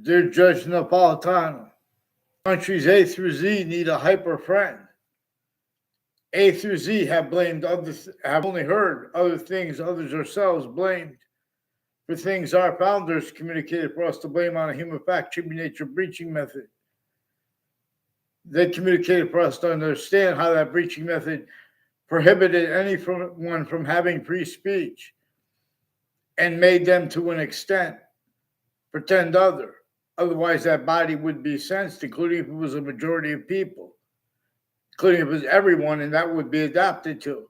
Dear Judge Napolitano, countries A through Z need a hyper friend. A through Z have blamed others, have only heard other things others ourselves blamed for things our founders communicated for us to blame on a human fact, human nature breaching method. They communicated for us to understand how that breaching method prohibited anyone from having free speech and made them, to an extent, pretend other. Otherwise, that body would be censed, including if it was a majority of people, including if it was everyone, and that would be adapted to,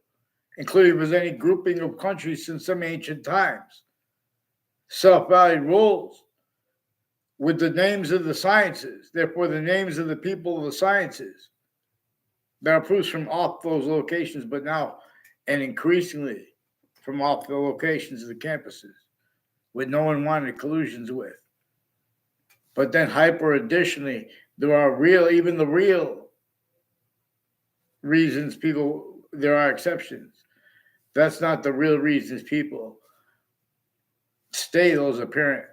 including if it was any grouping of countries since some ancient times. Self-valued rules with the names of the sciences, therefore the names of the people of the sciences. There are proofs from off those locations, but now, and increasingly, from off the locations of the campuses, with no unwanted collusions with. But then hyper additionally, there are real, even the real reasons people, there are exceptions. That's not the real reasons people stay those apparent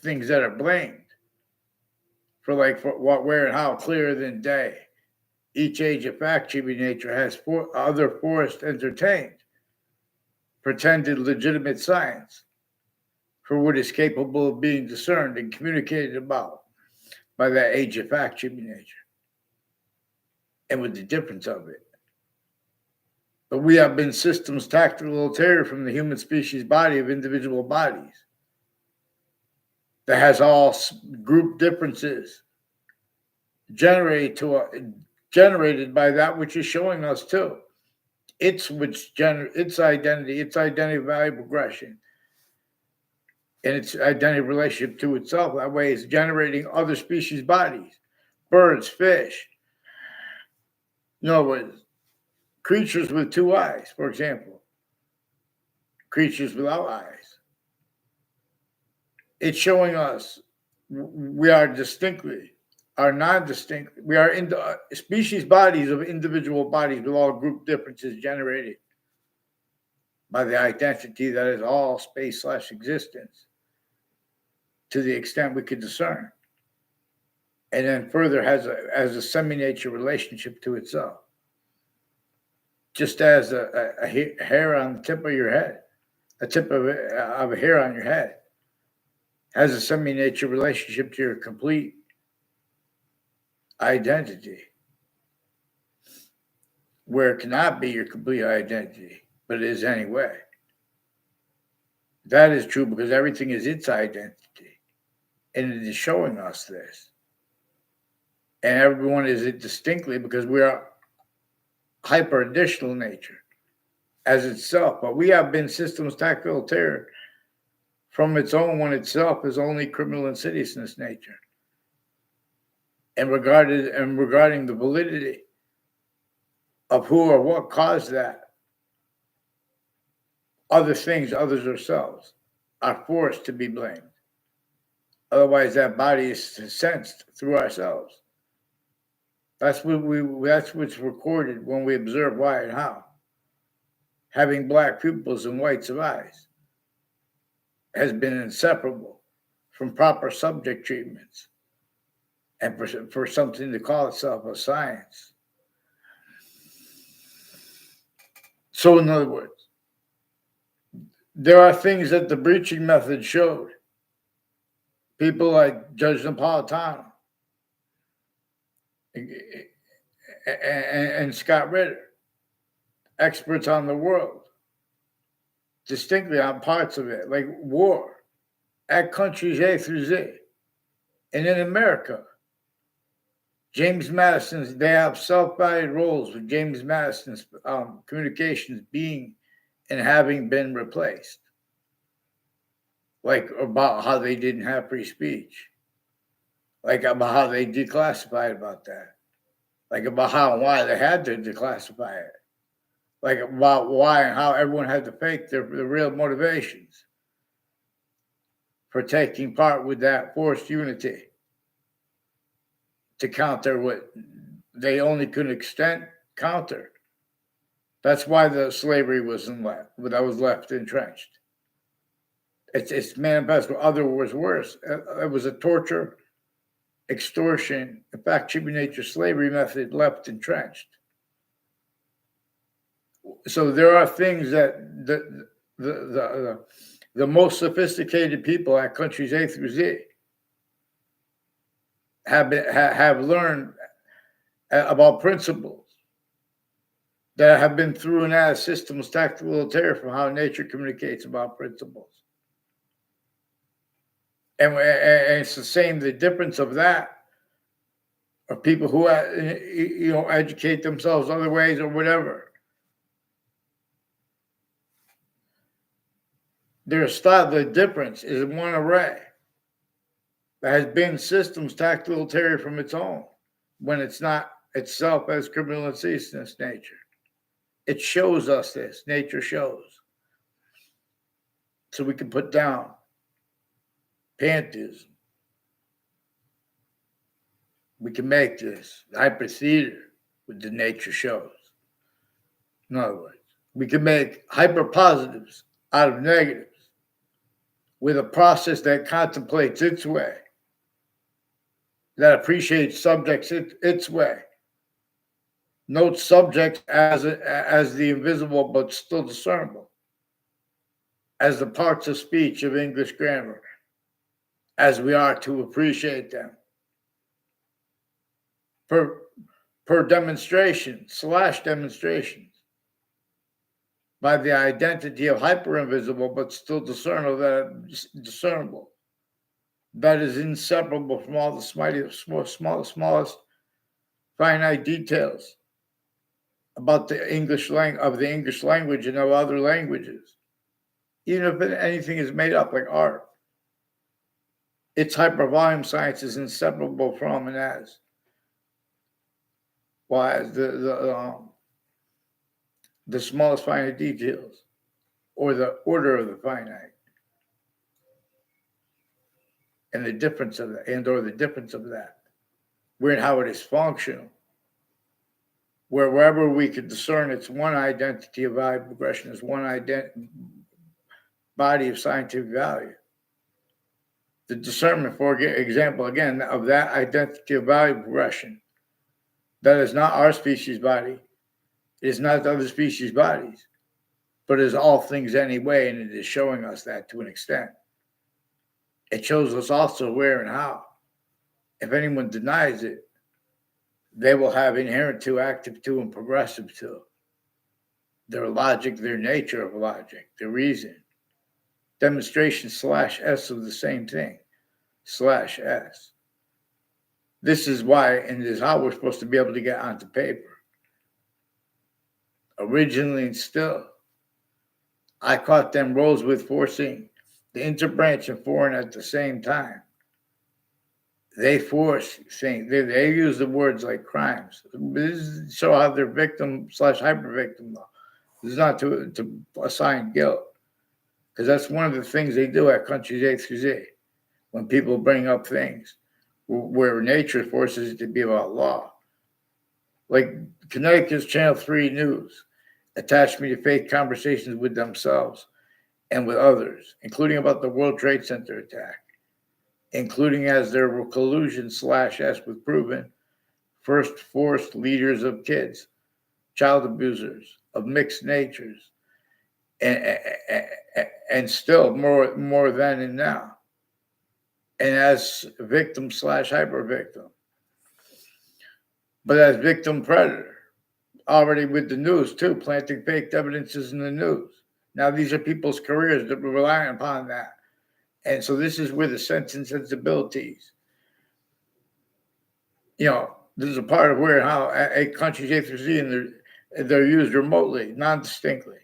things that are blamed for, like, for what, where, and how, clearer than day. Each age of fact, human nature has other forced, entertained, pretended legitimate science for what is capable of being discerned and communicated about by that age of fact, human nature, and with the difference of it. But we have been systems tactical ulterior from the human species body of individual bodies that has all group differences generated by that which is showing us too. Its identity value progression, and its identity relationship to itself. That way it's generating other species bodies, birds, fish. In other words, creatures with two eyes, for example, creatures without eyes. It's showing us we are distinctly, are non-distinct. We are in the species bodies of individual bodies with all group differences generated by the identity that is all space/existence to the extent we could discern. And then further has a semi-nature relationship to itself. Just as a hair on the tip of your head, a tip of a hair on your head has a semi-nature relationship to your complete identity, where it cannot be your complete identity, but it is anyway. That is true because everything is its identity, and it is showing us this. And everyone is it distinctly because we are hyper-additional nature as itself. But we have been systems tactical terror from its own when itself is only criminal insidiousness nature. And regarding the validity of who or what caused that, other things, others ourselves, are forced to be blamed. Otherwise, that body is sensed through ourselves. That's what's recorded when we observe why and how. Having black pupils and whites of eyes has been inseparable from proper subject treatments and for something to call itself a science. So, in other words, there are things that the breaching method showed. People like Judge Napolitano and Scott Ritter, experts on the world, distinctly on parts of it, like war, at countries A through Z. And in America, James Madison's, they have self-valued roles with James Madison's communications being and having been replaced. Like about how they didn't have free speech. Like about how they declassified about that. Like about how and why they had to declassify it. Like about why and how everyone had to fake their real motivations for taking part with that forced unity to counter what they only could counter. That's why the slavery was left entrenched. It's manifest where other was worse. It was a torture, extortion, in fact, human nature slavery method left entrenched. So there are things that the most sophisticated people at countries A through Z have learned about principles that have been through and as systems tactical terror from how nature communicates about principles. And it's the same, the difference of that are people who educate themselves other ways or whatever. Their style, the difference is one array that has been systems tactical terror from its own when it's not itself as criminal and ceaseless nature. It shows us this. Nature shows. So we can put down pantheism. We can make this hyper theater with the nature shows. In other words, we can make hyper positives out of negatives with a process that contemplates its way, that appreciates subjects its way, notes subjects as the invisible but still discernible, as the parts of speech of English grammar, as we are to appreciate them. Per demonstrations by the identity of hyper-invisible but still discernible, that is inseparable from all the smallest finite details about the English language and of other languages. Even if anything is made up like art, its hypervolume science is inseparable from and as. Why the smallest finite details or the order of the finite and the difference of that we're in how it is functional, wherever we could discern its one identity of value progression is one body of scientific value. The discernment, for example, again, of that identity of value progression, that is not our species body, it is not the other species bodies, but it is all things anyway, and it is showing us that to an extent. It shows us also where and how. If anyone denies it, they will have inherent to, active to, and progressive to. Their logic, their nature of logic, their reason. Demonstration /S of the same thing, /S. This is why, and this is how we're supposed to be able to get onto paper. Originally and still, I caught them roles with forcing the interbranch and foreign at the same time. They force things. They use the words like crimes. This is to show how they're victim / hyper victim though. This is not to assign guilt, because that's one of the things they do at countries A through Z. When people bring up things where nature forces it to be about law, like Connecticut's Channel 3 News attached me to fake conversations with themselves and with others, including about the World Trade Center attack, including as there were collusion /S with proven first forced leaders of kids, child abusers of mixed natures, and still more then and now, and as victim / hyper victim, but as victim predator, already with the news too, planting fake evidences in the news. Now these are people's careers that were relying upon that. And so this is where the sense and sensibilities, this is a part of where and how a countries A through Z and they're used remotely, non-distinctly.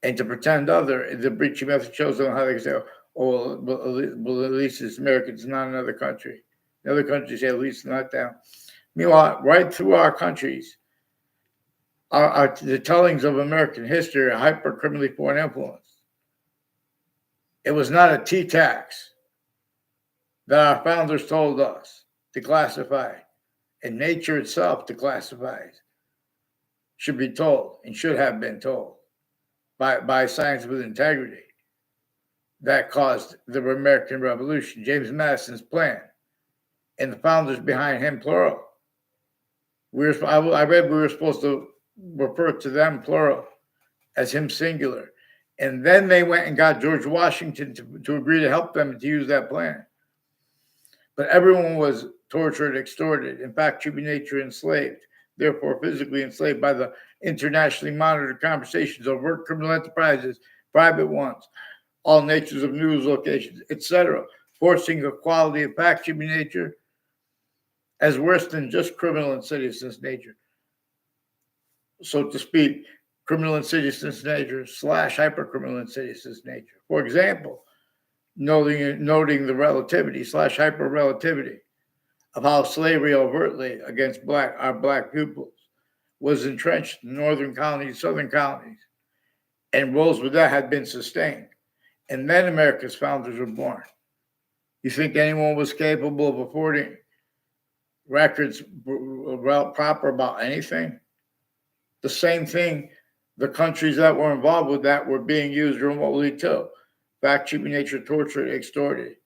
And to pretend the breaching method shows them how they can say, oh, well, at least it's Americans, not another country. The other countries say, at least not them. Meanwhile, right through our countries, the tellings of American history are hyper-criminally foreign influence. It was not a T-tax that our founders told us to classify, and nature itself to classify should be told and should have been told by science with integrity. that caused the American Revolution, James Madison's plan, and the founders behind him, plural. I read we were supposed to refer to them, plural, as him, singular. And then they went and got George Washington to agree to help them to use that plan. But everyone was tortured, extorted, in fact, human nature enslaved, therefore physically enslaved by the internationally monitored conversations, overt criminal enterprises, private ones, all natures of news locations, etc., forcing equality of fact, human nature, as worse than just criminal insidiousness nature, so to speak, criminal insidiousness nature / hypercriminal insidiousness nature. For example, noting the relativity / hyper relativity of how slavery overtly against our black pupils was entrenched in northern colonies, southern colonies, and roles with that had been sustained. And then America's founders were born. You think anyone was capable of affording records proper about anything? The same thing, the countries that were involved with that were being used remotely too. Fact, human nature tortured, extorted.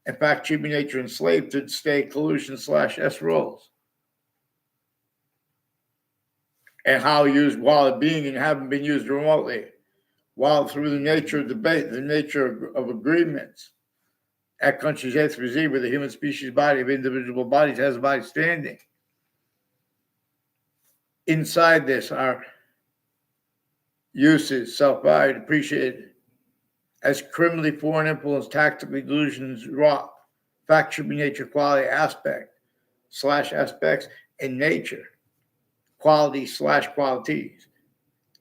In fact, human nature enslaved to stay collusion / S roles. And how used while being and having been used remotely, while through the nature of debate, the nature of agreements at countries A through Z, where the human species body of individual bodies has a body standing. Inside this are uses, self-value, appreciated as criminally foreign influence, tactically delusions wrought, fact, human nature, quality, aspect / aspects, and nature, quality / qualities.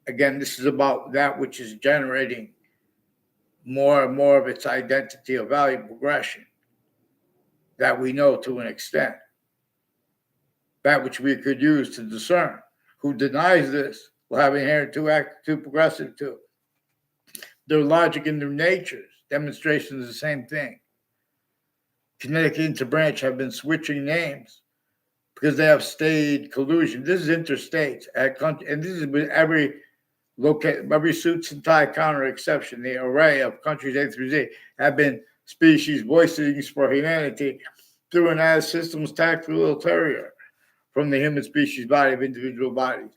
Again, this is about that which is generating more and more of its identity of value progression that we know to an extent, that which we could use to discern. Who denies this will have inherent too progressive too. Their logic and their natures, demonstration is the same thing. Connecticut and Branch have been switching names because they have stayed collusion. This is interstates, and this is with every suits and tie counter exception. The array of countries A through Z have been species voicings for humanity through an as systems tactical ulterior from the human species body of individual bodies.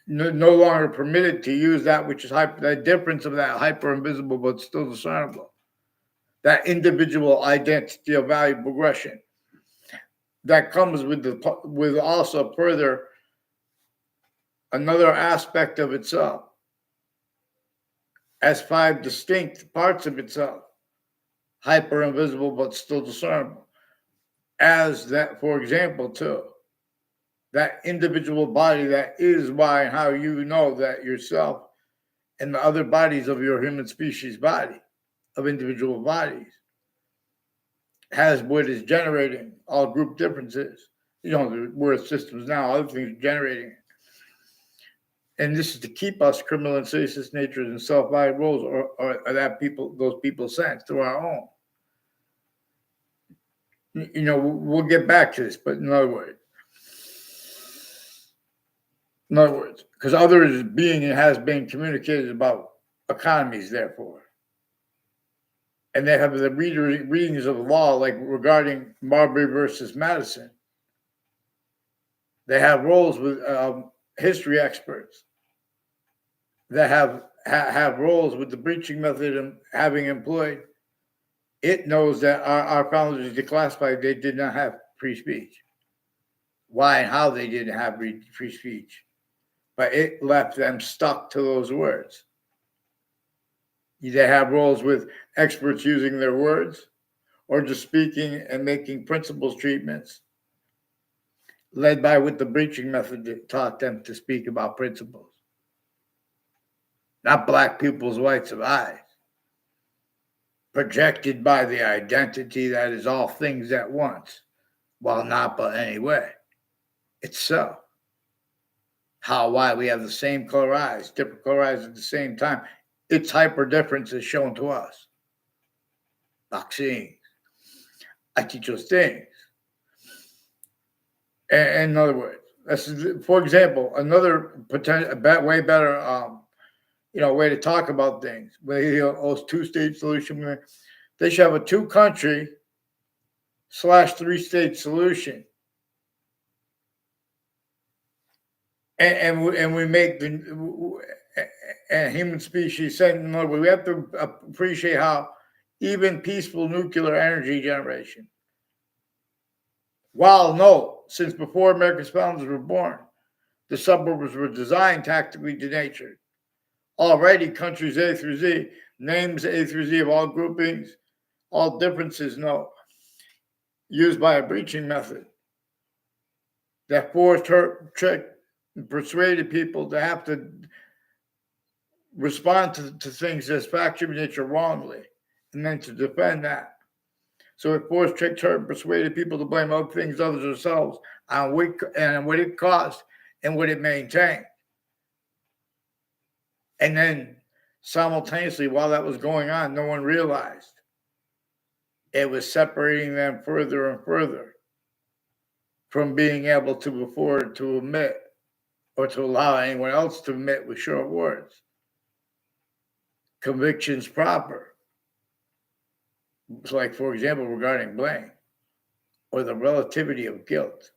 No longer permitted to use that which is the difference of that hyper invisible but still discernible. That individual identity of value progression that comes with also further another aspect of itself as 5 distinct parts of itself, hyper invisible but still discernible. As that, for example, too, that individual body that is why and how you know that yourself and the other bodies of your human species body, of individual bodies, has what is generating all group differences. We're systems now, other things are generating it. And this is to keep us criminal and insidious natures and self-value roles, or that those people sense through our own. We'll get back to this, but in other words, because others being and has been communicated about economies, therefore. And they have the readings of the law, like regarding Marbury versus Madison. They have roles with history experts that have roles with the breaching method and having employed. It knows that our founders declassified they did not have free speech. Why and how they didn't have free speech. But it left them stuck to those words. They have roles with experts using their words or just speaking and making principles treatments led by what the breaching method taught them to speak about principles. Not black people's whites of eyes. Projected by the identity that is all things at once, while not but anyway. It's so. Why we have the same color eyes, different color eyes at the same time. Its hyper difference is shown to us. Vaccines. I teach those things. In other words, for example, another potential, way better way to talk about things. Two-state solution. They should have a 2-country/3-state solution, and we make the human species saying, no, we have to appreciate how even peaceful nuclear energy generation. While no, since before America's founders were born, the suburbs were designed tactically to nature. Already, countries A through Z, names A through Z of all groupings, all differences, no, used by a breaching method that forced her, tricked, and persuaded people to have to respond to things as factual nature wrongly, and then to defend that. So it forced, tricked, hurt, and persuaded people to blame other things, others, themselves, on what it caused and what it maintained. And then simultaneously, while that was going on, no one realized it was separating them further and further from being able to afford to admit or to allow anyone else to admit with short words convictions proper. Like, for example, regarding blame or the relativity of guilt,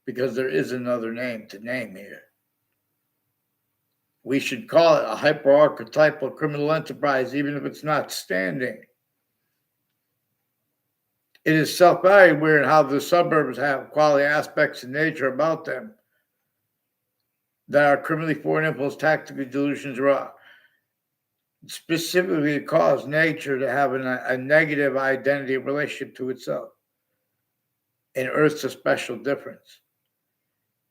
because there is another name to name here. We should call it a hyper-archetypal criminal enterprise, even if it's not standing. It is self-very weird how the suburbs have quality aspects in nature about them that are criminally foreign impulse tactical delusions raw. Specifically, cause nature to have a negative identity relationship to itself. And Earth's a special difference.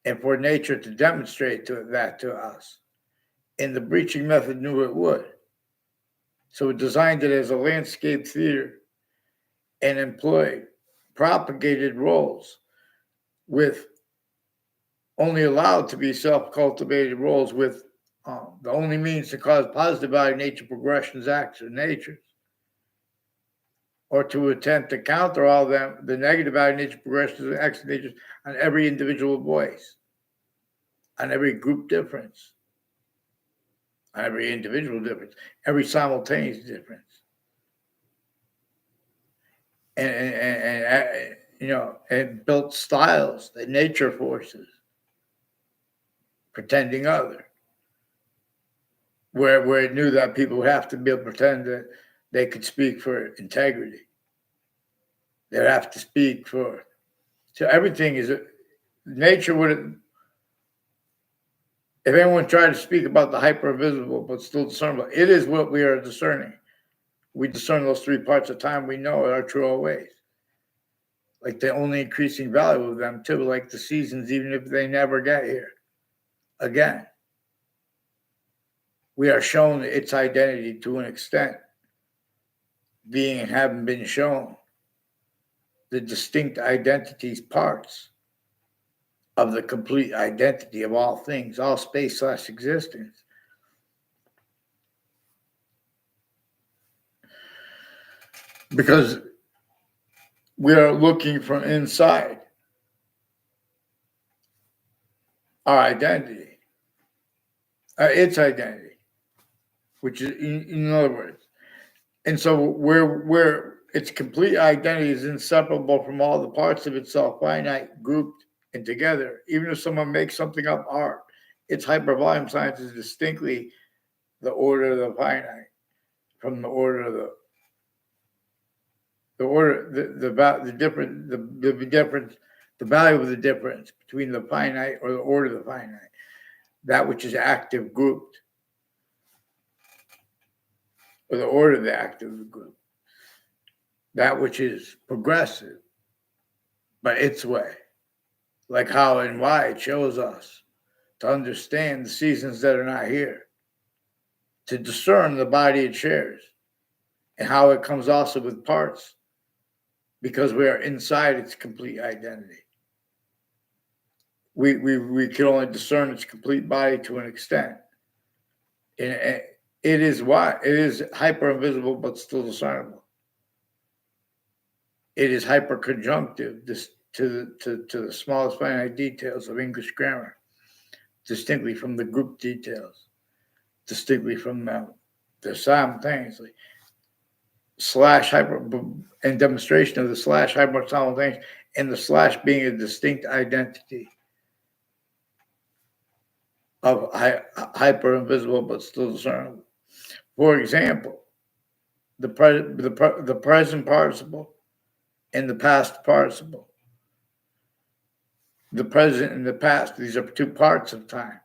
And for nature to demonstrate that to us. And the breaching method knew it would. So it designed it as a landscape theater and employed propagated roles with only allowed to be self-cultivated roles with the only means to cause positive value nature progressions, acts of nature, or to attempt to counter all them, the negative value nature progressions, acts of nature on every individual voice, on every group difference, on every individual difference, every simultaneous difference. And built styles that nature forces, pretending other, where it knew that people would have to be able to pretend that they could speak for integrity. They'd have to speak for, so everything is, nature would, if anyone tried to speak about the hyper-visible but still discernible, it is what we are discerning. We discern those 3 parts of time we know are true always. Like the only increasing value of them too, like the seasons, even if they never get here again. We are shown its identity to an extent, being and having been shown the distinct identities parts of the complete identity of all things, all space/existence. Because we are looking from inside our identity, its identity, which is, in other words, and so where its complete identity is inseparable from all the parts of itself, finite, grouped, and together. Even if someone makes something up art, its hypervolume science is distinctly the order of the finite from the order of the value of the difference between the finite or the order of the finite, that which is active grouped, or the order of the active group, that which is progressive, but its way, like how and why it shows us to understand the seasons that are not here, to discern the body it shares, and how it comes also with parts, because we are inside its complete identity. We can only discern its complete body to an extent. And it is hyper invisible, but still discernible. It is hyper conjunctive to the smallest finite details of English grammar, distinctly from the group details. distinctly from them. They're simultaneously. Slash hyper and demonstration of the slash hyper simultaneous, and the slash being a distinct identity of hyper invisible but still discernible. For example, the present participle and the past participle. The present and the past, these are two parts of time.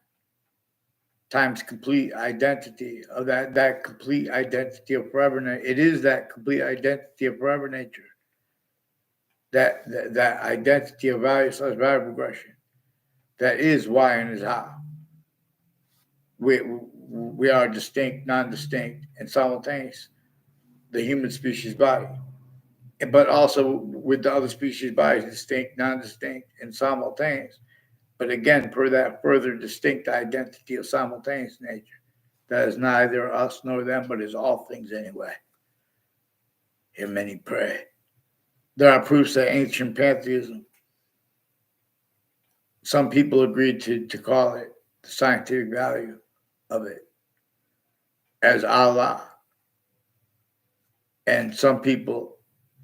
Time's complete identity of that complete identity of forever nature. It is that complete identity of forever nature. That identity of value / value progression. That is why and is how. We are distinct, non-distinct, and simultaneous. The human species body, but also with the other species bodies, distinct, non-distinct, and simultaneous. But again, per that further distinct identity of simultaneous nature, that is neither us nor them, but is all things anyway. Hear many pray. There are proofs that ancient pantheism, some people agreed to call it the scientific value of it as Allah. And some people,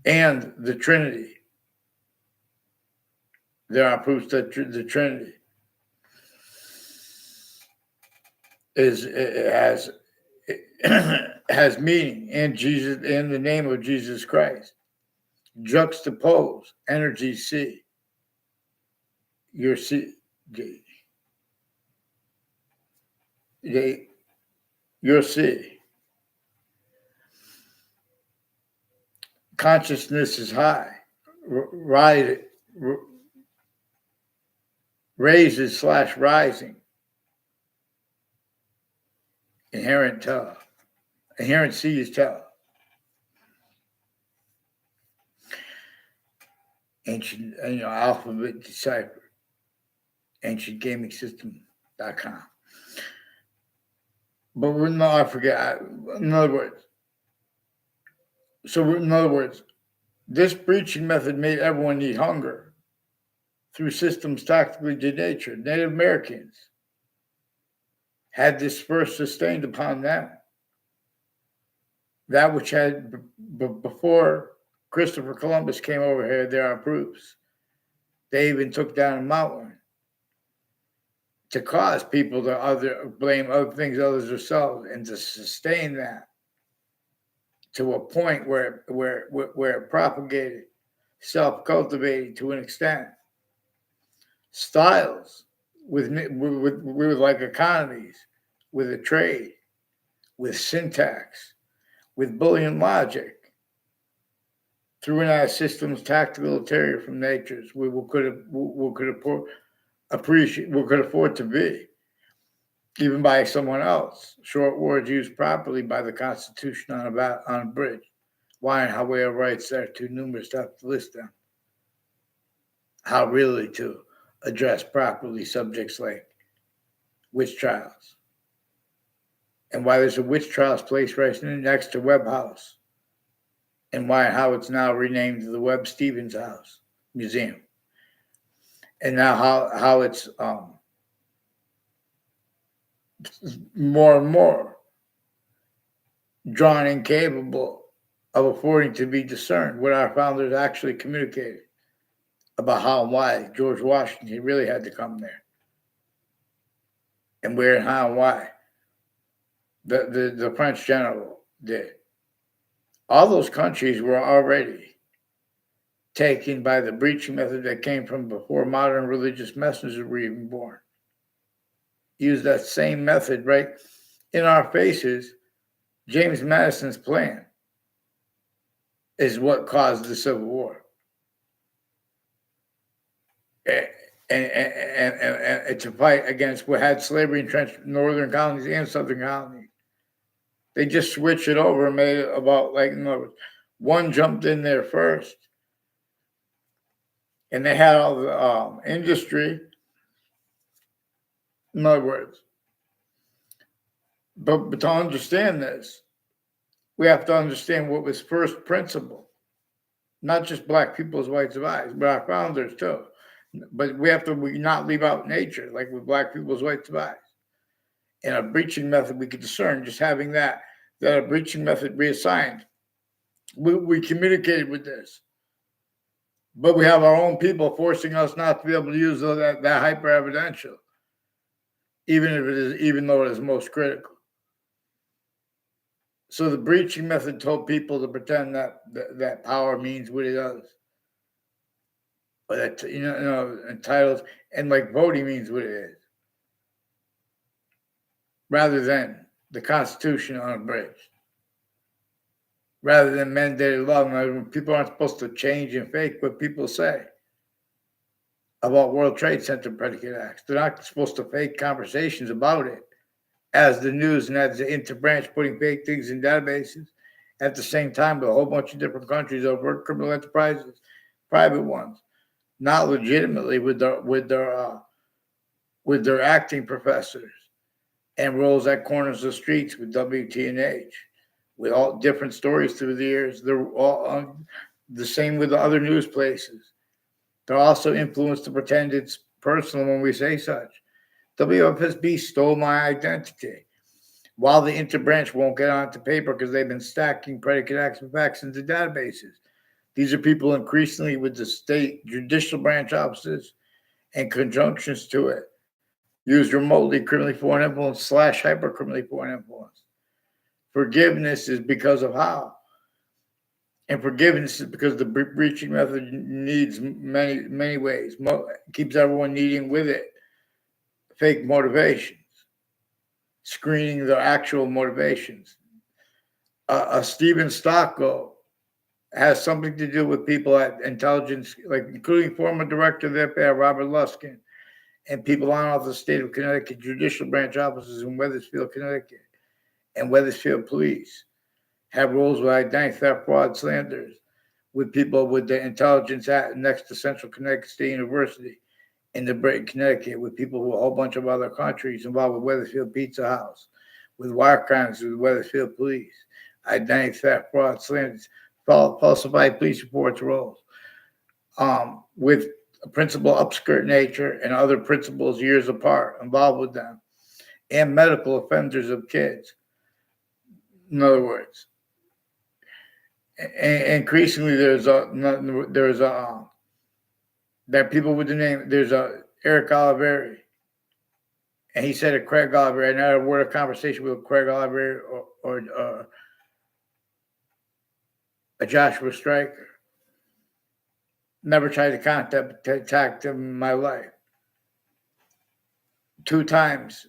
and the Trinity. There are proofs that the Trinity has meaning in Jesus, in the name of Jesus Christ. Juxtapose energy C. Your C. Your C. Consciousness is high. Raises / rising. Inherent tell. Inherent C is tell. Ancient, alphabet decipher. Ancientgamingsystem.com. But no, I forget. In other words, this breaching method made everyone need hunger through systems tactically denatured. Native Americans had this first sustained upon them. That which had before Christopher Columbus came over here, there are proofs. They even took down a mountain to cause people to blame other things, others themselves, and to sustain that to a point where it propagated, self-cultivated to an extent. Styles with like economies, with a trade, with syntax, with Boolean logic, through an our systems tactical ulterior from natures we could afford to be, even by someone else. Short words used properly by the Constitution on a bridge. Why and how we have rights there too numerous to have to list them. How really to address properly subjects like witch trials. And why there's a witch trials place right next to Webb House. And why and how it's now renamed the Webb Stevens House Museum. And now how it's more and more drawn and capable of affording to be discerned what our founders actually communicated about how and why George Washington really had to come there, and where and how and why the French general did. All those countries were already taken by the breaching method that came from before modern religious messengers were even born. Use that same method right in our faces. James Madison's plan is what caused the Civil War. And to fight against what had slavery entrenched northern colonies and southern colonies. They just switched it over and made it about, like, in other words, one jumped in there first. And they had all the industry. In other words, but to understand this, we have to understand what was first principle. Not just black people's rights of eyes, but our founders too. But we have to not leave out nature, like with black people's rights of eyes. And a breaching method we could discern just having that a breaching method reassigned. We communicated with this, but we have our own people forcing us not to be able to use that hyper evidential, even though it is most critical. So the breaching method told people to pretend that power means what it does, or that entitles, and like voting means what it is, rather than the Constitution unabridged, rather than mandated law. People aren't supposed to change and fake what people say about World Trade Center predicate acts. They're not supposed to fake conversations about it as the news and as the interbranch putting fake things in databases at the same time with a whole bunch of different countries over criminal enterprises, private ones, not legitimately with their acting professors and roles at corners of streets with WT&H, with all different stories through the years. They're all the same with the other news places. They're also influenced to pretend it's personal when we say such. WFSB stole my identity, while the interbranch won't get onto paper because they've been stacking predicate acts and facts into databases. These are people increasingly with the state judicial branch offices and conjunctions to it, used remotely criminally foreign influence / hyper criminally foreign influence. Forgiveness is because of how. And forgiveness is because the breaching method needs many ways. Keeps everyone needing with it fake motivations, screening their actual motivations. Stephen Stocko has something to do with people at intelligence, like including former director of the FBI, Robert Luskin, and people on off the state of Connecticut judicial branch offices in Wethersfield, Connecticut, and Wethersfield police have roles with identity theft, fraud, slanders, with people with the intelligence at next to Central Connecticut State University in the Britain, Connecticut, with people with a whole bunch of other countries involved with Wethersfield Pizza House, with wire crimes with Wethersfield police, identity theft, fraud, slanders, falsified police reports roles, with a principal upskirt nature and other principals years apart involved with them, and medical offenders of kids. In other words, increasingly there are people with the name. There's Eric Oliveri, and he said Craig Oliveri. I never had a word of conversation with Craig Oliveri or a Joshua Stryker. Never tried to contact him in my life. 2 times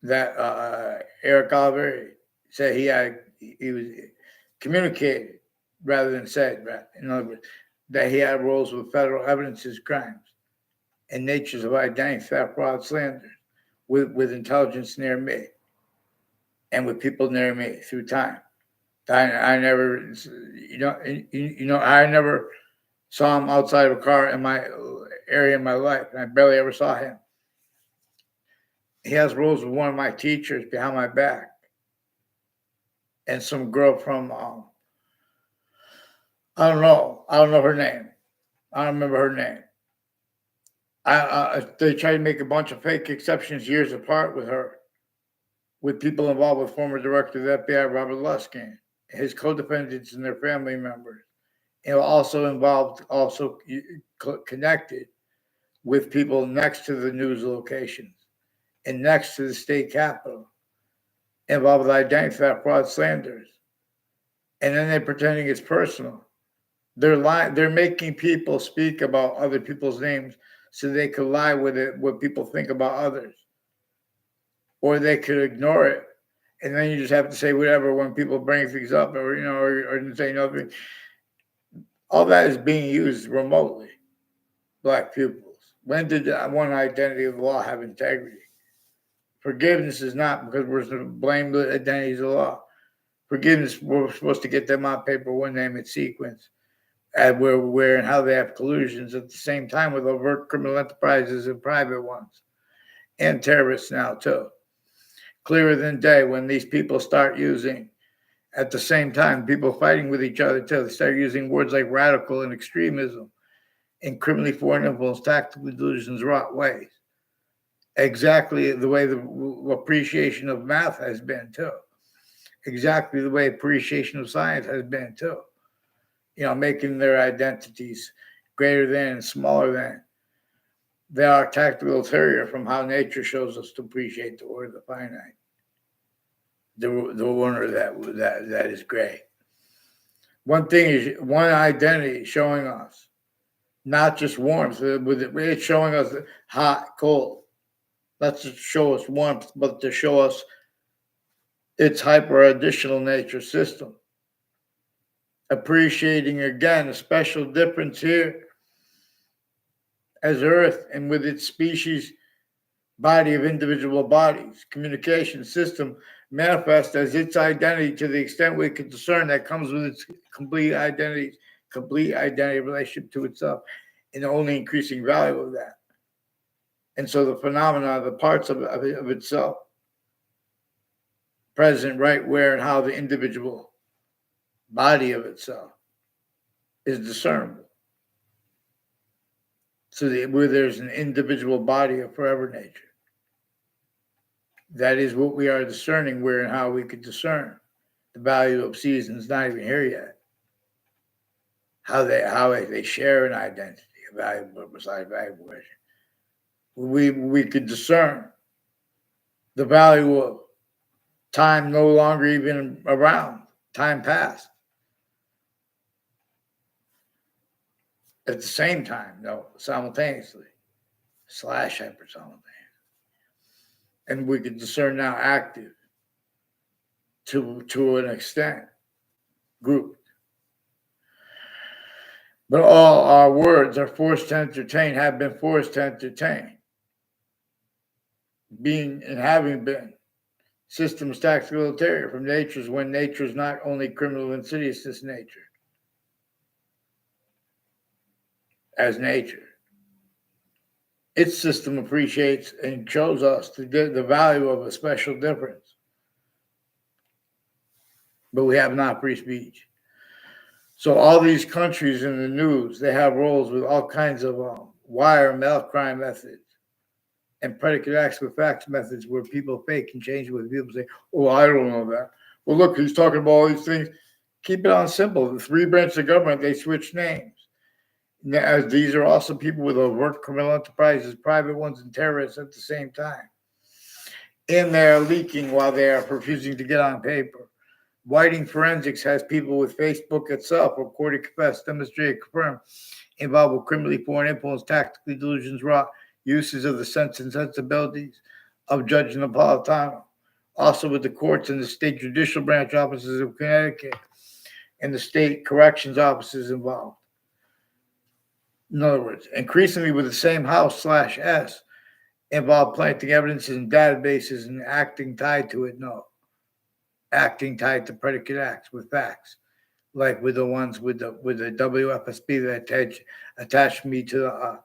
that Eric Oliveri said he was communicated rather than said. In other words, that he had roles with federal evidences, crimes, and natures of identity theft, fraud, slander, with intelligence near me, and with people near me through time. I never, I never saw him outside of a car in my area in my life, and I barely ever saw him. He has roles with one of my teachers behind my back, and some girl from I don't know her name. I don't remember her name. They tried to make a bunch of fake exceptions years apart with her, with people involved with former director of the FBI, Robert Luskin, his co-defendants and their family members, and also connected with people next to the news locations and next to the state capitol, involved with identity theft, fraud, slanders, and then they're pretending it's personal. They're making people speak about other people's names so they could lie with it, what people think about others, or they could ignore it, and then you just have to say whatever when people bring things up, or say nothing. All that is being used remotely. Black pupils. When did one identity of the law have integrity? Forgiveness is not because we're supposed to blame the identities of the law. Forgiveness, we're supposed to get them on paper, one name in sequence, and where and how they have collusions at the same time with overt criminal enterprises and private ones, and terrorists now too. Clearer than day when these people start using, at the same time, people fighting with each other too. They start using words like radical and extremism in criminally foreign influence, tactical delusions, wrought ways. exactly the way the appreciation of math has been too. Exactly the way appreciation of science has been too. Making their identities greater than and smaller than. They are tactical ulterior from how nature shows us to appreciate the order of the finite, the order that is great. One thing is one identity showing us, not just warmth, it's showing us hot, cold. Not to show us warmth, but to show us its hyper additional nature system. Appreciating again a special difference here as Earth and with its species body of individual bodies, communication system manifests as its identity to the extent we can discern that comes with its complete identity relationship to itself, and the only increasing value of that. And so the phenomena, the parts of itself, present right where and how the individual body of itself is discernible. So where there's an individual body of forever nature. That is what we are discerning, where and how we could discern the value of seasons not even here yet. How they share an identity, a value besides value. We could discern the value of time no longer even around, time past. At the same time, no, simultaneously, / hyper simultaneous. And we could discern now active to an extent, grouped. But all our words are forced to entertain, have been forced to entertain. Being and having been. Systems tactical ulterior from nature's when nature's not only criminal insidious this nature. As nature. Its system appreciates and shows us the value of a special difference. But we have not free speech. So all these countries in the news, they have roles with all kinds of wire mail crime methods and predicate acts with facts methods where people fake and change what people say, oh, I don't know that. Well, look, he's talking about all these things. Keep it on simple. The three branches of government, they switch names. As these are also people with overt criminal enterprises, private ones, and terrorists at the same time. And they are leaking while they are refusing to get on paper. Whiting Forensics has people with Facebook itself, recorded, confessed, demonstrated, confirmed, involved with criminally foreign influence, tactically delusions, wrought uses of the sense and sensibilities of Judge Napolitano. Also with the courts and the state judicial branch offices of Connecticut and the state corrections offices involved. In other words, increasingly with the same House / S involved planting evidence in databases and acting tied to it. No. Acting tied to predicate acts with facts, like with the ones with the WFSB that attached me to the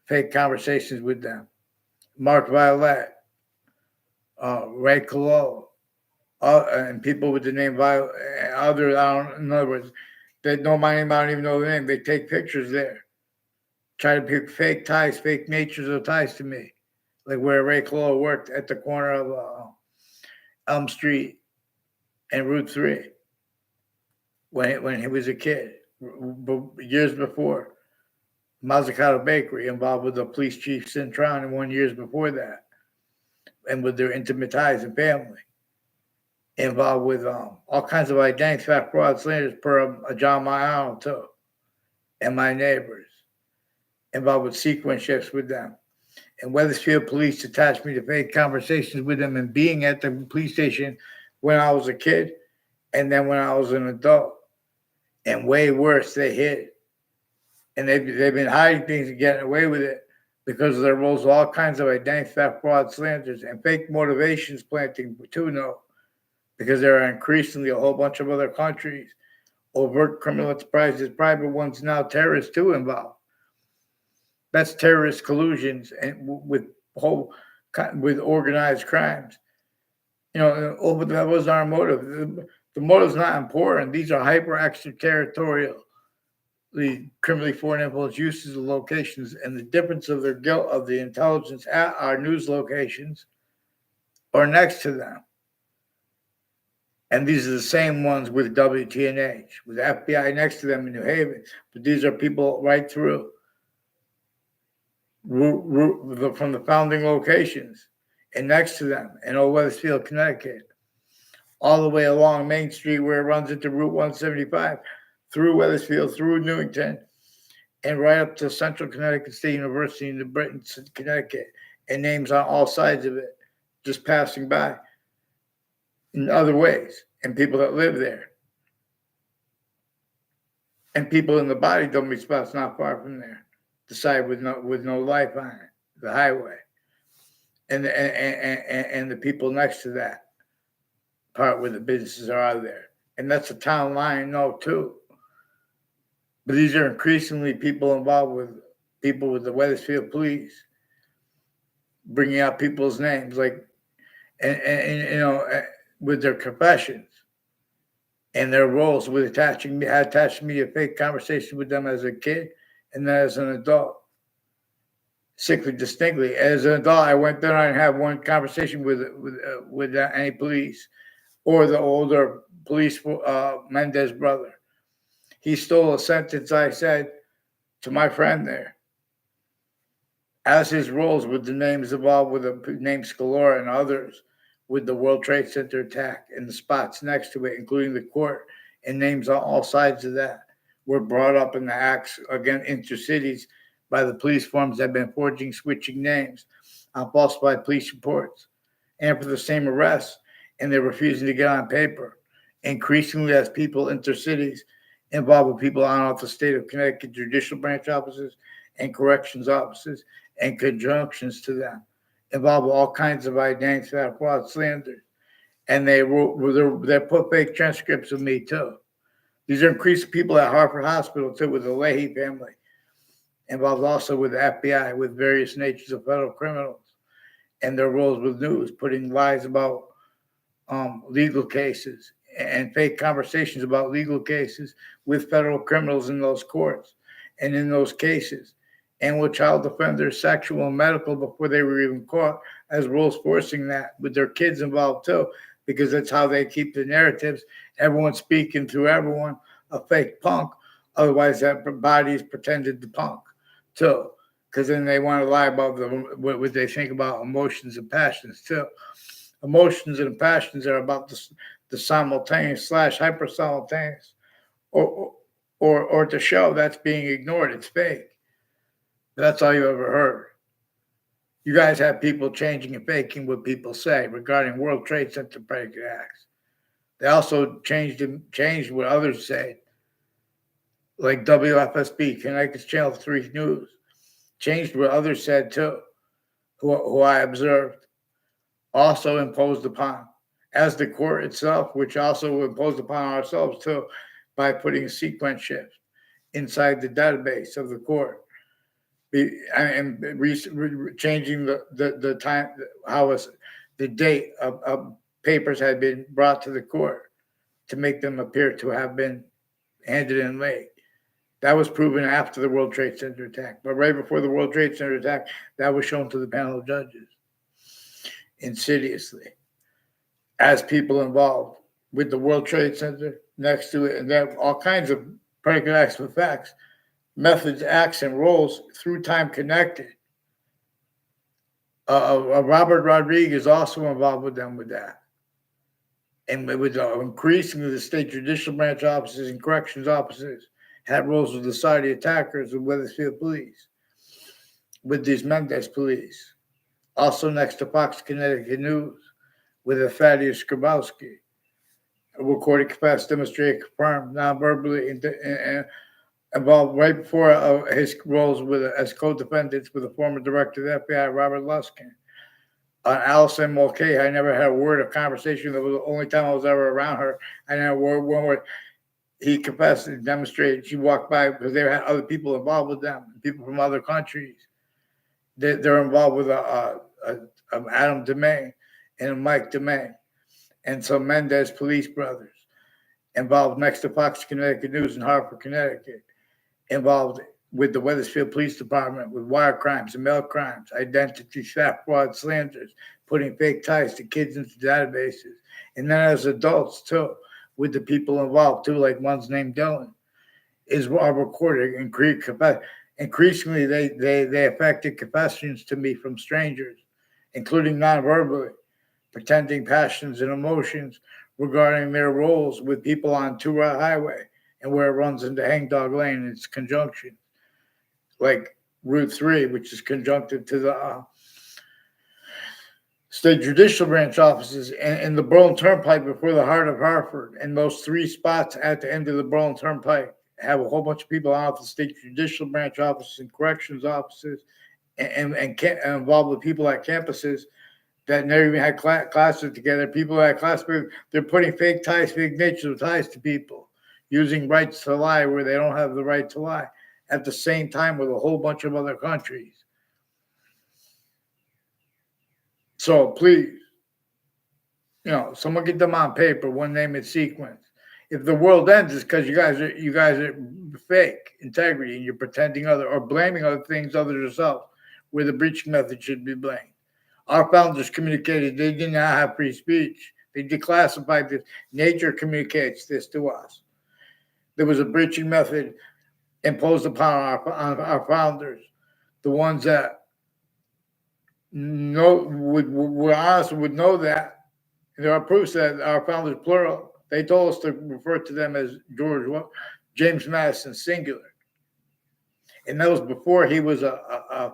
fake conversations with them. Mark Violet, Ray Colo, and people with the name Violet, in other words, they know my name, I don't even know the name. They take pictures there. Try to pick fake ties, fake natures of ties to me. Like where Ray Colo worked at the corner of Elm Street and Route 3 when he was a kid, years before. Mazzucato Bakery, involved with the police chief Cintron, and 1 year before that, and with their intimate ties and family. Involved with all kinds of identity theft, fraud, slanders per John Mayano too, and my neighbors. Involved with sequence shifts with them. And Weathersfield police attached me to fake conversations with them and being at the police station when I was a kid and then when I was an adult. And way worse, they hid. And they've been hiding things and getting away with it because of their roles of all kinds of identity theft, fraud, slanders, and fake motivations planting too, no. Because there are increasingly a whole bunch of other countries, overt criminal enterprises, private ones now, terrorists too involved. That's terrorist collusions and with organized crimes. But that was our motive. The motive's not important. These are hyper extraterritorial criminally foreign influence uses of locations and the difference of their guilt of the intelligence at our news locations or next to them. And these are the same ones with WTNH, with the FBI next to them in New Haven. But these are people right through from the founding locations and next to them in Old Wethersfield, Connecticut, all the way along Main Street where it runs into Route 175, through Wethersfield, through Newington, and right up to Central Connecticut State University in New Britain, Connecticut, and names on all sides of it, just passing by in other ways, and people that live there. And people in the body dump spots not far from there, the side with no life on it, the highway. And the people next to that part where the businesses are out of there. And that's a town line, no, too. But these are increasingly people involved with people with the Wethersfield police, bringing out people's names, like, and with their confessions and their roles with attaching me a fake conversation with them as a kid and then as an adult. Sickly distinctly. As an adult, I went there and had one conversation with any police or the older police Mendez brother. He stole a sentence I said to my friend there. As his roles with the names involved with the name Scalora and others with the World Trade Center attack and the spots next to it, including the court and names on all sides of that, were brought up in the acts against intercities by the police forms that have been forging, switching names on falsified police reports and for the same arrests, and they're refusing to get on paper. Increasingly, as people enter cities involved with people on off the state of Connecticut judicial branch offices and corrections offices and conjunctions to them, involved with all kinds of identity theft, fraud, slander, and they put fake transcripts of me too. These are increased people at Hartford Hospital too, with the Leahy family, involved also with the FBI, with various natures of federal criminals and their roles with news, putting lies about legal cases and fake conversations about legal cases with federal criminals in those courts and in those cases, and with child offenders, sexual and medical before they were even caught, as roles forcing that with their kids involved too, because that's how they keep the narratives. Everyone speaking through everyone, a fake punk. Otherwise, that body is pretended to punk too, because then they want to lie about what they think about emotions and passions too. Emotions and passions are about the simultaneous / hyper simultaneous, or to show that's being ignored. It's fake. That's all you ever heard. You guys have people changing and faking what people say regarding World Trade Center predicate acts. They also changed what others said, like WFSB, Connecticut's Channel 3 News, changed what others said too, who I observed, also imposed upon, as the court itself, which also imposed upon ourselves too, by putting a sequence shift inside the database of the court, and changing the time, how the date of papers had been brought to the court to make them appear to have been handed in late. That was proven after the World Trade Center attack. But right before the World Trade Center attack, that was shown to the panel of judges insidiously as people involved with the World Trade Center next to it, and then all kinds of predicate acts with facts, methods, acts, and roles through time connected. Robert Rodriguez also involved with them with that. And with increasingly the state judicial branch offices and corrections offices had roles with the Saudi attackers with Wethersfield police, with these Mendez police. Also next to Fox Connecticut News with a Thaddeus Grabowski, a recorded capacity demonstrator confirmed non-verbally and involved right before his roles as co-defendants with the former director of the FBI, Robert Luskin. Allison Mulcahy, I never had a word of conversation. That was the only time I was ever around her. I never one word. He confessed and demonstrated. She walked by because they had other people involved with them, people from other countries. They're involved with Adam DeMay and Mike DeMay and some Mendez police brothers involved next to Fox Connecticut News in Hartford, Connecticut. involved with the Wethersfield Police Department with wire crimes and mail crimes, identity theft, fraud, slanders, putting fake ties to kids into databases. And then as adults, too, with the people involved, too, like one's named Dylan, are recorded and increasingly they affected confessions to me from strangers, including non-verbally, pretending passions and emotions regarding their roles with people on Two-Route Highway and where it runs into Hangdog Lane and its conjunction, like Route 3, which is conjunctive to the state judicial branch offices and the Berlin Turnpike before the heart of Hartford. And those three spots at the end of the Berlin Turnpike have a whole bunch of people out of the state judicial branch offices and corrections offices and involved with people at campuses that never even had classes together. People that classmates, they're putting fake ties, fake nature ties to people, using rights to lie where they don't have the right to lie at the same time with a whole bunch of other countries. So please, someone get them on paper, one name in sequence. If the world ends, it's because you guys are fake integrity and you're pretending or blaming other things other than yourself, where the breaching method should be blamed. Our founders communicated they did not have free speech. They declassified this. Nature communicates this to us. There was a breaching method imposed upon our founders, the ones that were honest would know that. And there are proofs that our founders, plural, they told us to refer to them as James Madison, singular. And that was before he was a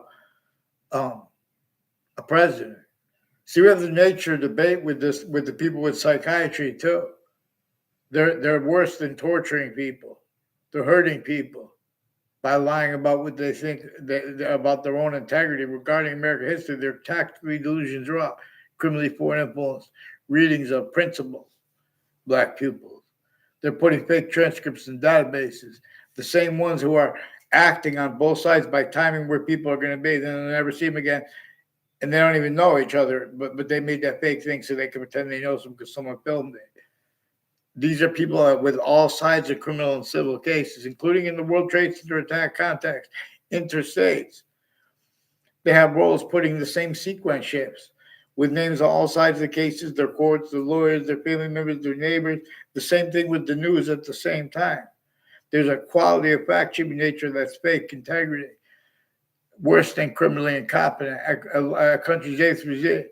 president. See, we have the nature debate with the people with psychiatry too. They're worse than torturing people. They're hurting people by lying about what they think about their own integrity regarding American history. Their tactically delusions are up, criminally foreign influence, readings of principles, black pupils. They're putting fake transcripts in databases. The same ones who are acting on both sides by timing where people are going to be, then they'll never see them again. And they don't even know each other, but they made that fake thing so they can pretend they know them because someone filmed it. These are people with all sides of criminal and civil cases, including in the World Trade Center attack context, interstates. They have roles putting the same sequence shifts with names on all sides of the cases, their courts, their lawyers, their family members, their neighbors. The same thing with the news at the same time. There's a quality of fact-checking nature that's fake integrity, worse than criminally incompetent. Countries A through Z.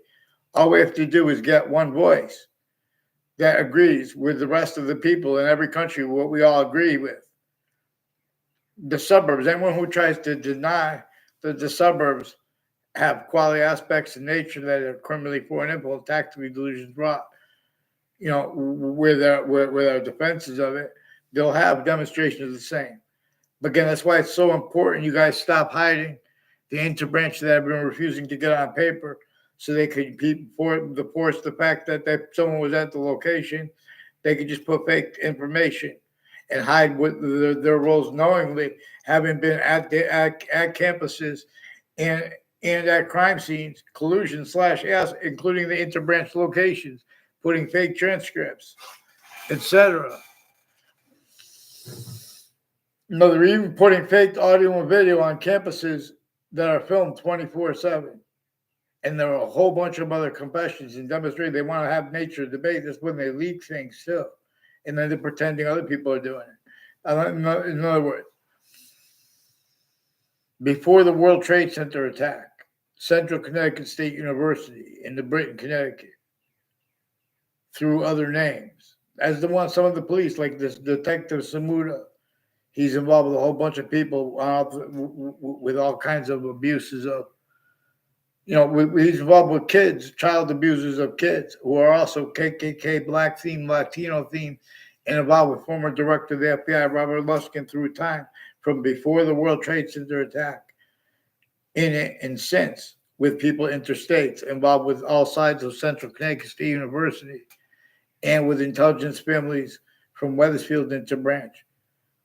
All we have to do is get one voice that agrees with the rest of the people in every country what we all agree with. The suburbs, anyone who tries to deny that the suburbs have quality aspects in nature that are criminally foreign influence, tactically delusions brought, with our defenses of it, they'll have demonstrations of the same. But again, that's why it's so important you guys stop hiding the interbranch that have been refusing to get on paper, so they could force the fact that someone was at the location. They could just put fake information and hide what their roles knowingly, having been at campuses and at crime scenes, collusion / including the interbranch locations, putting fake transcripts, etc. No, they're even putting fake audio and video on campuses that are filmed 24/7. And there are a whole bunch of other confessions and demonstrate they want to have nature debate. That's when they leak things too. And then they're pretending other people are doing it. In other words, before the World Trade Center attack, Central Connecticut State University in the Britain, Connecticut, through other names, as some of the police, like this Detective Samuda, he's involved with a whole bunch of people with all kinds of abuses of, he's involved with kids, child abusers of kids who are also KKK, Black theme, Latino theme, and involved with former director of the FBI, Robert Luskin, through time from before the World Trade Center attack in it and since, with people interstates, involved with all sides of Central Connecticut State University and with intelligence families from Wethersfield into Branch.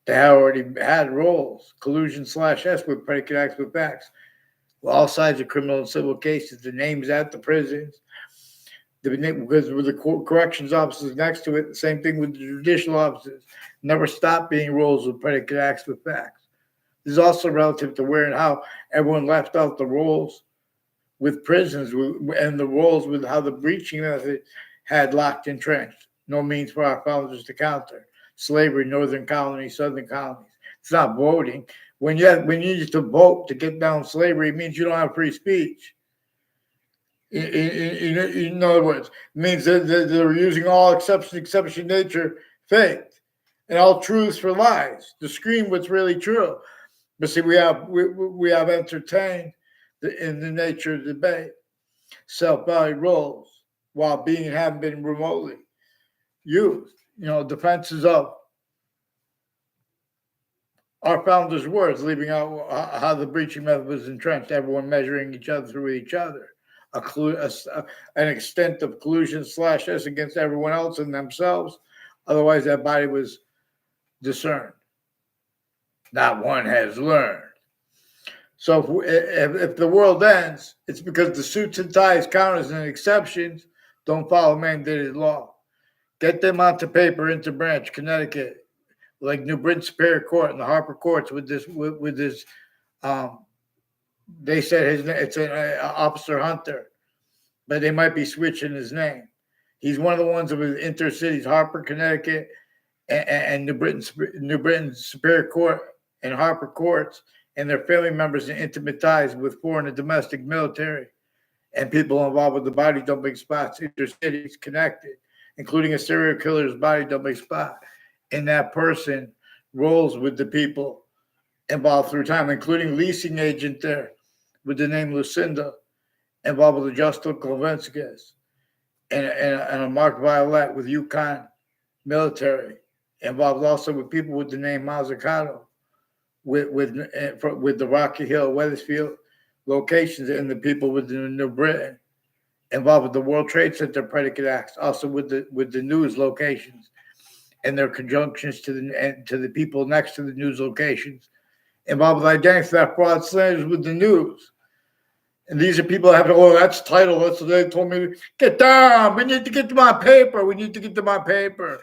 They already had roles, collusion /S with predicate acts with facts. All sides of criminal and civil cases, the names at the prisons, because with the corrections officers next to it, the same thing with the judicial officers, never stop being roles with predicate acts with facts. This is also relative to where and how everyone left out the roles with prisons and the roles with how the breaching method had locked entrenched. No means for our founders to counter slavery, northern colonies, southern colonies. It's not voting. When you need to vote to get down slavery, it means you don't have free speech. In other words, it means that they're using all exception nature faked, and all truths for lies to scream what's really true. But see, we have entertained in the nature of debate, self-valued roles, while being and haven't been remotely used. Defenses of our founders' words, leaving out how the breaching method was entrenched, everyone measuring each other through each other, an extent of collusion /us against everyone else and themselves. Otherwise, that body was discerned. Not one has learned. So if the world ends, it's because the suits and ties, counters, and exceptions don't follow mandated law. Get them onto paper into Branch, Connecticut, like New Britain Superior Court and the Harper Courts with this. They said it's an Officer Hunter, but they might be switching his name. He's one of the ones with intercities, Harper, Connecticut, and New Britain Superior Court and Harper Courts, and their family members in intimate ties with foreign and domestic military and people involved with the body dumping spots, intercities connected, including a serial killer's body dumping spot. And that person rolls with the people involved through time, including leasing agent there with the name Lucinda, involved with the Justo Kovenskis, and a Mark Violet with Yukon military, involved also with people with the name Mazzucato, with the Rocky Hill, Wethersfield locations, and the people with the New Britain, involved with the World Trade Center predicate acts, also with the news locations and their conjunctions to the people next to the news locations, involved with identity theft, fraud, slanders with the news. And these are people that have that's title. That's what they told me. Get down. We need to get them on paper. We need to get them on paper.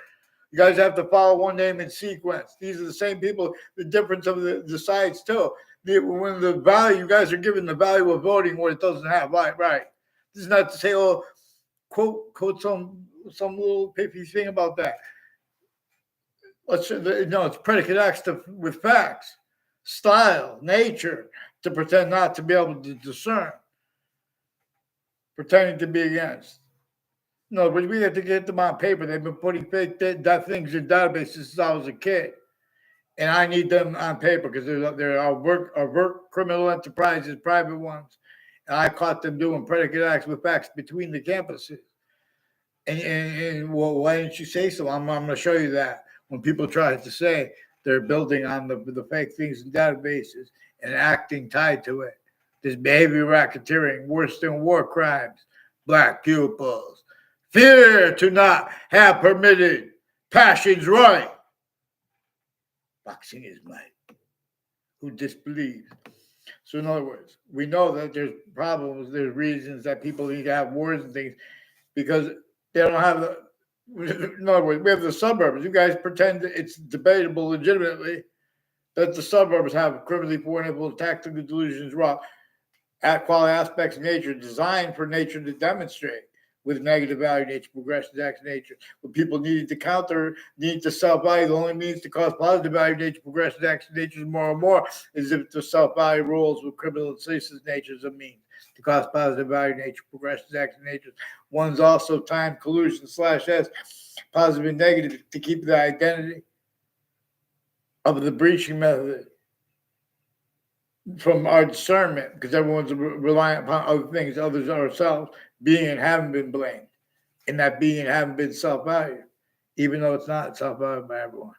You guys have to follow one name in sequence. These are the same people. The difference of the sides too. When the value, you guys are giving the value of voting what it doesn't have. Right. This is not to say, quote some little pithy thing about that. It's predicate acts with facts, style, nature, to pretend not to be able to discern, pretending to be against. No, but we have to get them on paper. They've been putting fake things in databases since I was a kid, and I need them on paper because they're overt criminal enterprises, private ones, and I caught them doing predicate acts with facts between the campuses. And well, why didn't you say so? I'm going to show you that. When people try to say they're building on the fake things in databases and acting tied to it, this behavior racketeering, worse than war crimes, black pupils, fear to not have permitted passions running. Boxing is might. Who disbelieves? So in other words, we know that there's problems, there's reasons that people need to have wars and things because they don't have in other words, we have the suburbs. You guys pretend it's debatable legitimately that the suburbs have criminally foreign tactical delusions, raw quality aspects of nature designed for nature to demonstrate with negative value nature, progressive acts nature. What people need to self-value, the only means to cause positive value nature, progressive acts nature more and more is if the self-value rules with criminal and citizen natures a means to cause positive value nature, progressive acts nature. One's also time collusion /s, positive and negative, to keep the identity of the breaching method from our discernment, because everyone's reliant upon other things, others ourselves, being and having been blamed, and that being and having been self-valued, even though it's not self-valued by everyone.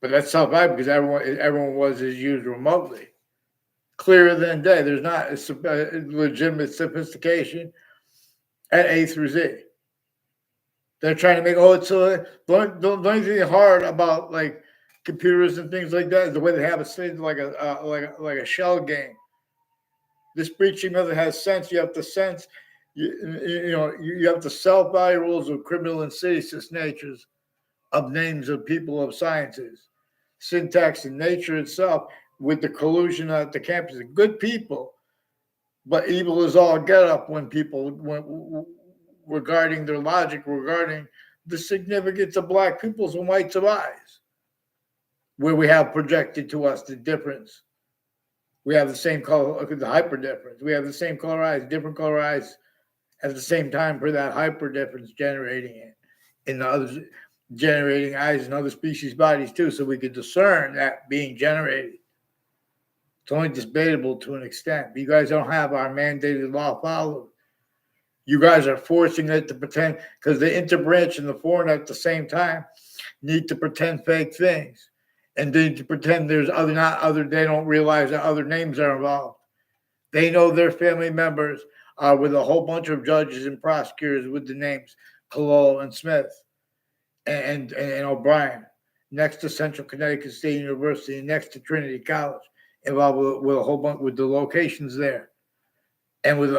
But that's self-valued because everyone is used remotely. Clearer than day. There's not a legitimate sophistication at A through Z. They're trying to make the only thing hard about like computers and things like that is the way they have it stated like a shell game. This breaching method has sense. You have to sense. You have to self-value rules of criminal and seditious natures of names of people of sciences. syntax and nature itself with the collusion at the campus. Good people, but evil is all get up when people, regarding their logic, regarding the significance of black peoples and whites of eyes, where we have projected to us the difference. We have the same color, the hyper difference. We have the same color eyes, different color eyes at the same time for that hyper difference generating it in the others, generating eyes in other species' bodies too, so we could discern that being generated. It's only debatable to an extent. You guys don't have our mandated law followed. You guys are forcing it to pretend, because the interbranch and the foreign at the same time need to pretend fake things. And they need to pretend there's they don't realize that other names are involved. They know their family members are with a whole bunch of judges and prosecutors with the names Colol and Smith and O'Brien, next to Central Connecticut State University, next to Trinity College, involved with a whole bunch with the locations there. And with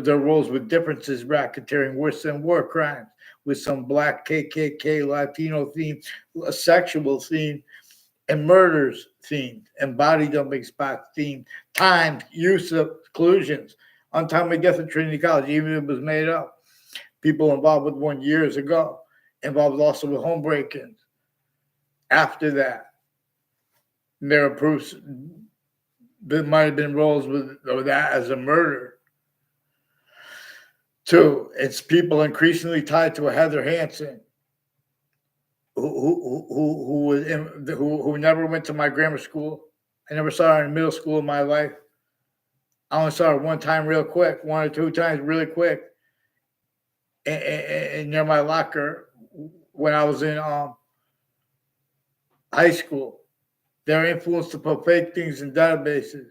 their roles with differences, racketeering, worse than war crimes, with some black KKK, Latino theme, sexual theme, and murders themed, and body dumping spots themed, timed, use of collusions, untimely death at Trinity College, even if it was made up. People involved with one years ago, involved also with home break-ins. After that, there are proofs there might have been roles with that as a murder. Two, it's people increasingly tied to a Heather Hansen, who never went to my grammar school. I never saw her in middle school in my life. I only saw her one time real quick, one or two times really quick, and near my locker when I was in high school. They're influenced to put fake things in databases.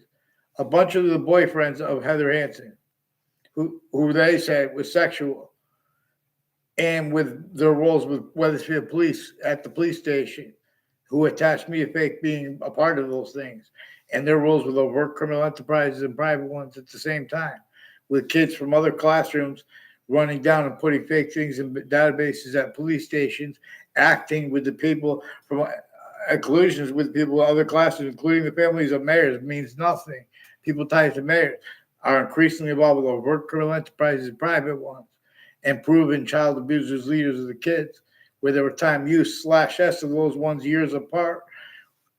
A bunch of the boyfriends of Heather Hansen, who they said was sexual, and with their roles with Wethersfield Police at the police station, who attached me to fake being a part of those things, and their roles with overt criminal enterprises and private ones at the same time, with kids from other classrooms running down and putting fake things in databases at police stations, acting with the people from collusions with people in other classes, including the families of mayors, means nothing. People tied to mayors are increasingly involved with overt criminal enterprises and private ones, and proven child abusers, leaders of the kids, where there were time use/S of those ones years apart,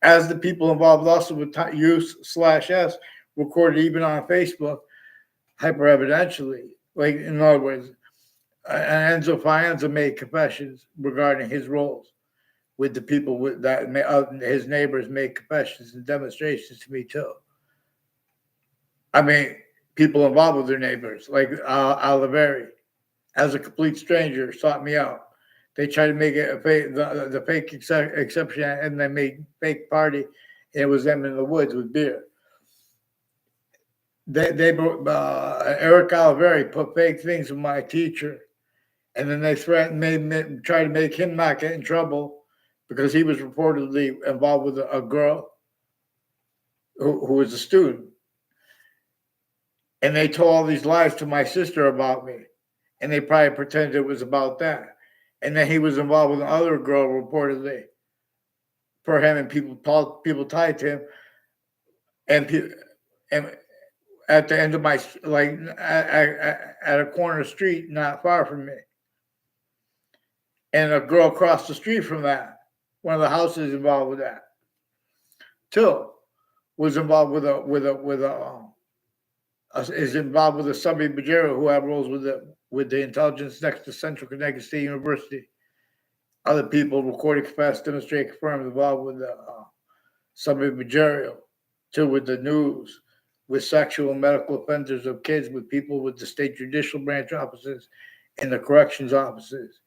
as the people involved also with use/S recorded even on Facebook, hyper evidentially. Like, in other words, Enzo Fianza made confessions regarding his roles with the people with that. His neighbors made confessions and demonstrations to me too. I mean, people involved with their neighbors, like Oliveri, as a complete stranger, sought me out. They tried to make it the fake exception, and they made fake party. And it was them in the woods with beer. They Eric Oliveri put fake things with my teacher, and then they threatened, tried to make him not get in trouble because he was reportedly involved with a girl who was a student. And they told all these lies to my sister about me. And they probably pretended it was about that. And then he was involved with another girl reportedly for him, and people tied to him. And at the end of my, like, at a corner street not far from me. And a girl across the street from that, one of the houses involved with that. Two was involved is involved with a Subby Bajero, who had roles with the intelligence next to Central Connecticut State University. Other people recorded, confessed, demonstrated, confirmed involved with the Subby Bajero, too, with the news, with sexual and medical offenders of kids, with people with the state judicial branch offices and the corrections offices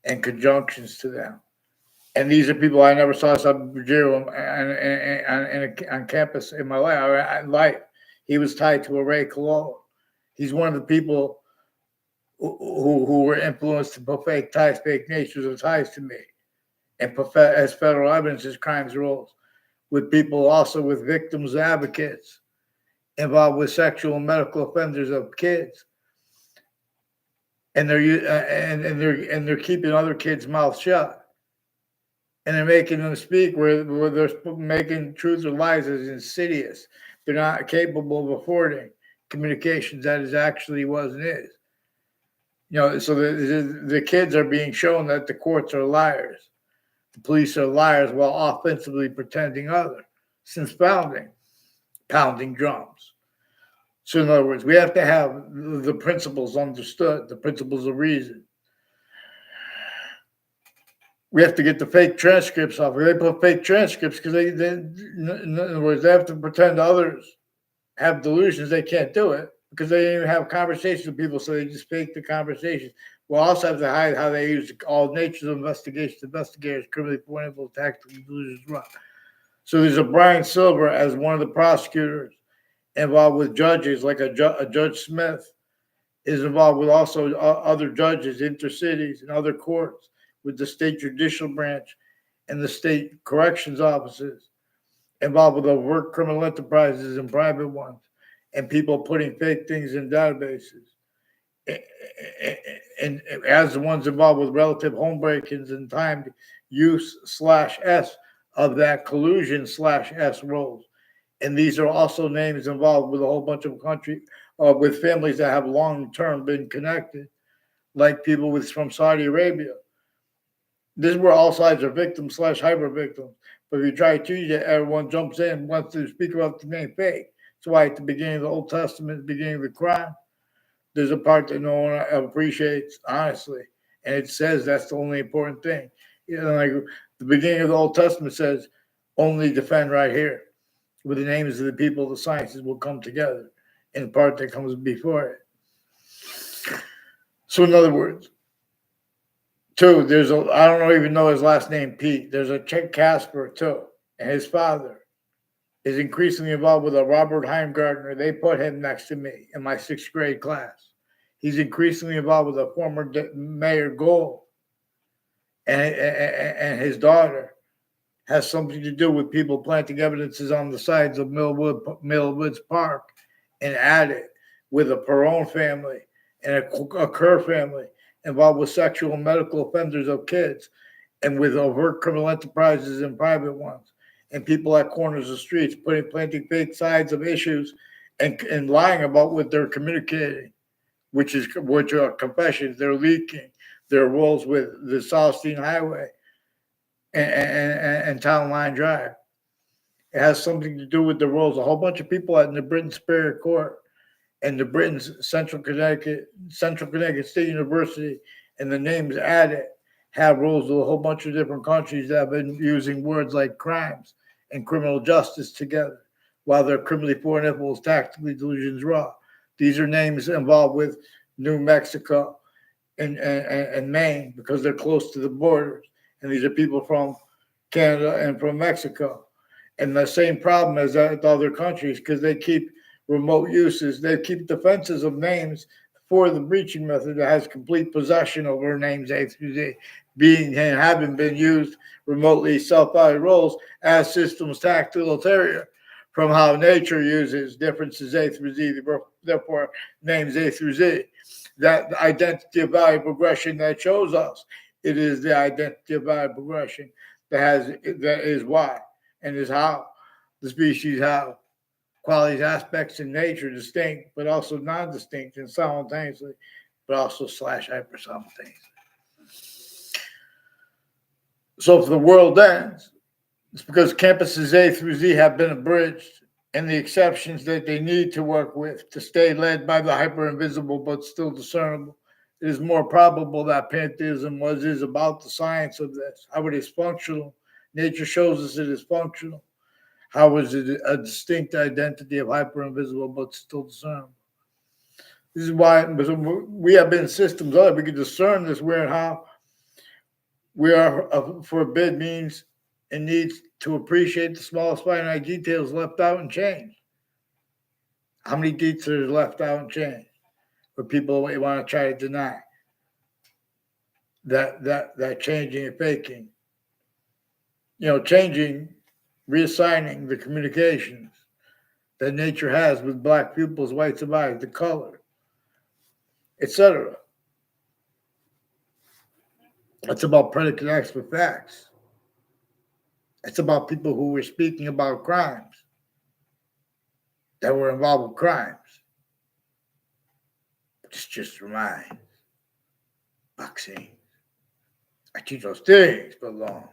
and conjunctions to them. And these are people I never saw Subby Bajero on campus in my life. He was tied to Ray Colol. He's one of the people who were influenced to put fake ties, fake natures of ties to me, and as federal evidence as crimes roles, with people also with victims advocates involved with sexual and medical offenders of kids, and they're keeping other kids' mouths shut and they're making them speak where they're making truth or lies as insidious. They're not capable of affording communications that is actually was and is. So the kids are being shown that the courts are liars. The police are liars while offensively pretending other, since pounding drums. So in other words, we have to have the principles understood, the principles of reason. We have to get the fake transcripts off. They put fake transcripts because in other words, they have to pretend others have delusions. They can't do it because they didn't even have conversations with people, so they just fake the conversations. We'll also have to hide how they use all natures of investigations, investigators, criminally pointable, tactical delusions. So there's a Brian Silver as one of the prosecutors involved with judges, like a Judge Smith is involved with also other judges, intercities, and other courts, with the state judicial branch and the state corrections offices, involved with overt criminal enterprises and private ones, and people putting fake things in databases. And as the ones involved with relative home break-ins and timed use/S of that collusion/S roles. And these are also names involved with a whole bunch of with families that have long-term been connected, like people from Saudi Arabia. This is where all sides are victims/hyper victims. But if you try to, everyone jumps in and wants to speak about the name fake. That's why at the beginning of the Old Testament, the beginning of the Quran, there's a part that no one appreciates, honestly. And it says that's the only important thing. Like the beginning of the Old Testament says, only defend right here, where the names of the people, the sciences will come together in the part that comes before it. So in other words, two, I don't even know his last name, Pete. There's a Chick Casper, too, and his father is increasingly involved with a Robert Heimgartner. They put him next to me in my 6th grade class. He's increasingly involved with a former Mayor Gold, and his daughter has something to do with people planting evidences on the sides of Millwoods Park and at it with a Perone family and a Kerr family involved with sexual and medical offenders of kids and with overt criminal enterprises and private ones and people at corners of streets planting fake sides of issues and lying about what they're communicating, which are confessions. They're leaking their roles with the Southstein Highway and Town Line Drive. It has something to do with the roles. A whole bunch of people at the Britain Superior Court and the Britain's Central Connecticut State University, and the names added have roles with a whole bunch of different countries that have been using words like crimes and criminal justice together, while they're criminally foreign influence, tactically delusions raw. These are names involved with New Mexico and Maine because they're close to the borders. And these are people from Canada and from Mexico. And the same problem as at other countries because they keep remote uses. They keep defenses of names for the breaching method that has complete possession over names A through Z, being and having been used remotely self-valid roles as systems tactile ulterior from how nature uses differences A through Z, therefore names A through Z. That identity of value progression that shows us it is the identity of value progression that is why and is how the species have qualities, aspects in nature distinct, but also non-distinct and simultaneously, but also /hyper simultaneously. So if the world ends, it's because campuses A through Z have been abridged and the exceptions that they need to work with to stay led by the hyper-invisible but still discernible. It is more probable that pantheism is about the science of this, how it is functional. Nature shows us it is functional. How is it a distinct identity of hyper-invisible but still discernible? This is why we have been systems of it. We can discern this where and how we are forbid means and needs to appreciate the smallest finite details left out and changed. How many details are left out and changed? Where people want to try to deny that changing and faking. Changing, reassigning the communications that nature has with black pupils, whites of eyes, the color, etc. It's about predicate acts with facts. It's about people who were speaking about crimes, that were involved with crimes. It's just remind vaccine. I teach those things for long.